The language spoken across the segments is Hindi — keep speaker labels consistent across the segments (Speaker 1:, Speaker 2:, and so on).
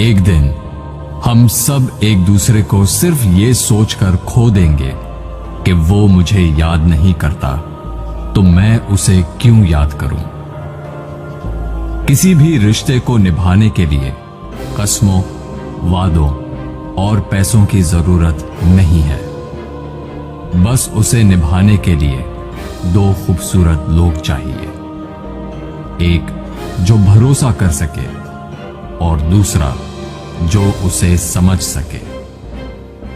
Speaker 1: एक दिन हम सब एक दूसरे को सिर्फ ये सोचकर खो देंगे कि वो मुझे याद नहीं करता, तो मैं उसे क्यों याद करूं। किसी भी रिश्ते को निभाने के लिए कस्मों, वादों और पैसों की जरूरत नहीं है। बस उसे निभाने के लिए दो खूबसूरत लोग चाहिए, एक जो भरोसा कर सके और दूसरा जो उसे समझ सके।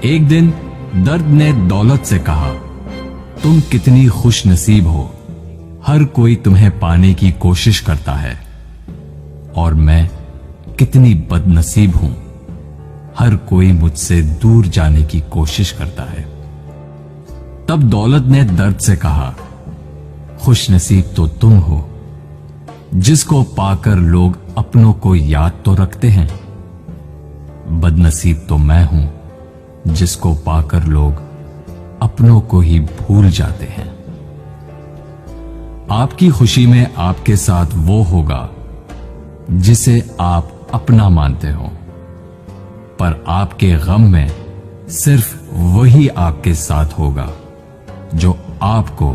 Speaker 1: एक दिन दर्द ने दौलत से कहा, तुम कितनी खुश नसीब हो, हर कोई तुम्हें पाने की कोशिश करता है, और मैं कितनी बदनसीब हूं, हर कोई मुझसे दूर जाने की कोशिश करता है। तब दौलत ने दर्द से कहा, खुश नसीब तो तुम हो, जिसको पाकर लोग अपनों को याद तो रखते हैं, बदनसीब तो मैं हूं जिसको पाकर लोग अपनों को ही भूल जाते हैं। आपकी खुशी में आपके साथ वो होगा जिसे आप अपना मानते हो, पर आपके गम में सिर्फ वही आपके साथ होगा जो आपको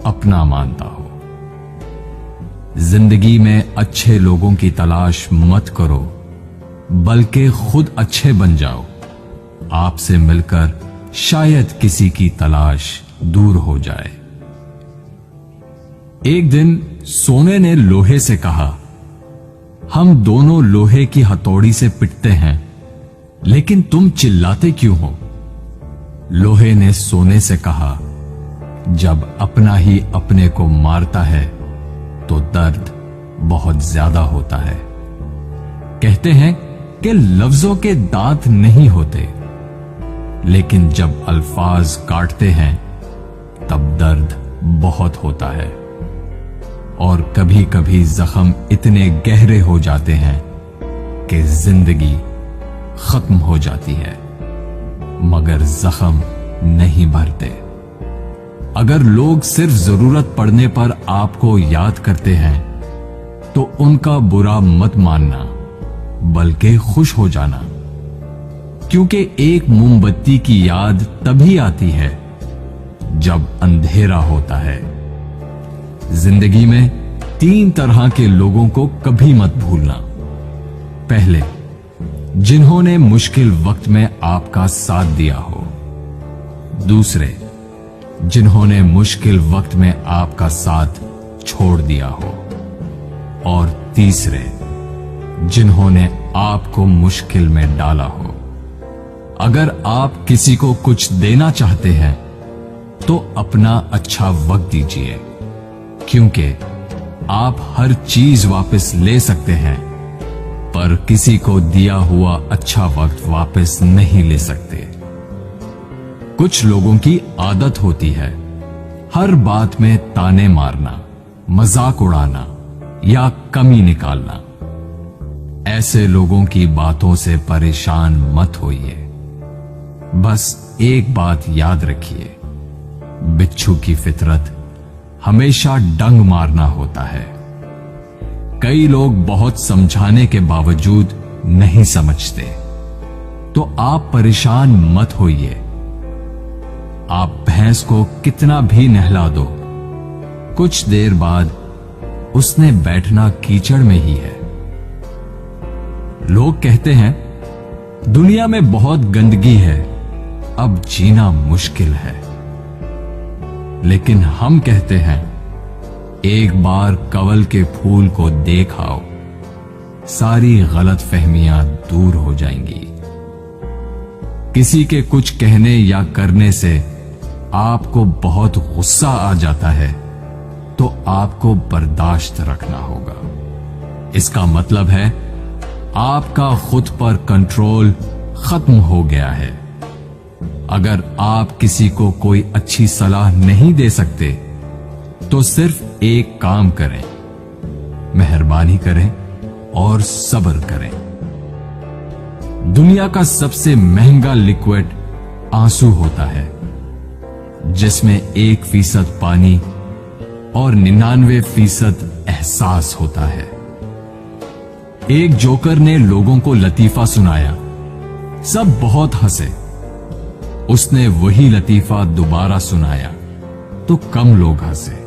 Speaker 1: अपना मानता हो। जिंदगी में अच्छे लोगों की तलाश मत करो, बल्कि खुद अच्छे बन जाओ। आपसे मिलकर शायद किसी की तलाश दूर हो जाए। एक दिन सोने ने लोहे से कहा, हम दोनों लोहे की हथौड़ी से पिटते हैं, लेकिन तुम चिल्लाते क्यों हो? लोहे ने सोने से कहा, जब अपना ही अपने को मारता है तो दर्द बहुत ज्यादा होता है। कहते हैं कि लफ्जों के दांत नहीं होते, लेकिन जब अल्फाज काटते हैं तब दर्द बहुत होता है, और कभी कभी जख्म इतने गहरे हो जाते हैं कि जिंदगी खत्म हो जाती है, मगर जख्म नहीं भरते। अगर लोग सिर्फ जरूरत पड़ने पर आपको याद करते हैं तो उनका बुरा मत मानना, बल्कि खुश हो जाना, क्योंकि एक मोमबत्ती की याद तभी आती है जब अंधेरा होता है। जिंदगी में 3 तरह के लोगों को कभी मत भूलना। पहले, जिन्होंने मुश्किल वक्त में आपका साथ दिया हो। दूसरे, जिन्होंने मुश्किल वक्त में आपका साथ छोड़ दिया हो। और तीसरे, जिन्होंने आपको मुश्किल में डाला हो। अगर आप किसी को कुछ देना चाहते हैं तो अपना अच्छा वक्त दीजिए, क्योंकि आप हर चीज वापस ले सकते हैं, पर किसी को दिया हुआ अच्छा वक्त वापस नहीं ले सकते। कुछ लोगों की आदत होती है हर बात में ताने मारना, मजाक उड़ाना या कमी निकालना। ऐसे लोगों की बातों से परेशान मत होइए। बस एक बात याद रखिए, बिच्छू की फितरत हमेशा डंग मारना होता है। कई लोग बहुत समझाने के बावजूद नहीं समझते, तो आप परेशान मत होइए। आप भैंस को कितना भी नहला दो, कुछ देर बाद उसने बैठना कीचड़ में ही है। लोग कहते हैं दुनिया में बहुत गंदगी है, अब जीना मुश्किल है। लेकिन हम कहते हैं एक बार कंवल के फूल को देख आओ, सारी गलत फहमियां दूर हो जाएंगी। किसी के कुछ कहने या करने से आपको बहुत गुस्सा आ जाता है तो आपको बर्दाश्त रखना होगा। इसका मतलब है आपका खुद पर कंट्रोल खत्म हो गया है। अगर आप किसी को कोई अच्छी सलाह नहीं दे सकते तो सिर्फ एक काम करें, मेहरबानी करें और सब्र करें। दुनिया का सबसे महंगा लिक्विड आंसू होता है, जिसमें 1% पानी और 99% एहसास होता है। एक जोकर ने लोगों को लतीफा सुनाया। सब बहुत हंसे। उसने वही लतीफा दोबारा सुनाया तो कम लोग हंसे।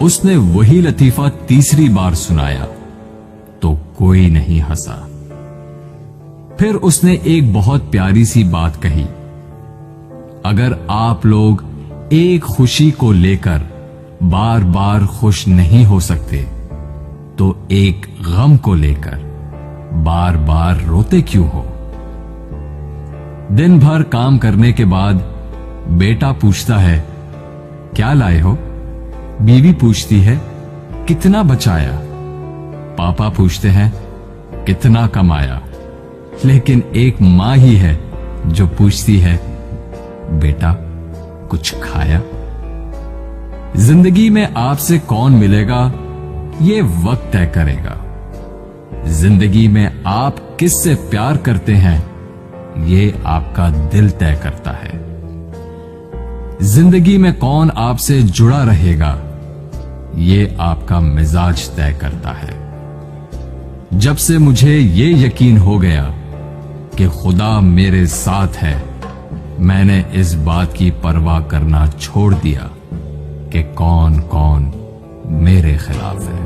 Speaker 1: उसने वही लतीफा तीसरी बार सुनाया तो कोई नहीं हंसा। फिर उसने एक बहुत प्यारी सी बात कही, अगर आप लोग एक खुशी को लेकर बार बार खुश नहीं हो सकते तो एक गम को लेकर बार बार रोते क्यों हो? दिन भर काम करने के बाद बेटा पूछता है, क्या लाए हो? बीवी पूछती है, कितना बचाया? पापा पूछते हैं, कितना कमाया? लेकिन एक मां ही है जो पूछती है, बेटा कुछ खाया? जिंदगी में आपसे कौन मिलेगा ये वक्त तय करेगा। जिंदगी में आप किससे प्यार करते हैं ये आपका दिल तय करता है। जिंदगी में कौन आपसे जुड़ा रहेगा ये आपका मिजाज तय करता है। जब से मुझे ये यकीन हो गया कि खुदा मेरे साथ है, मैंने इस बात की परवाह करना छोड़ दिया कि कौन कौन मेरे खिलाफ है।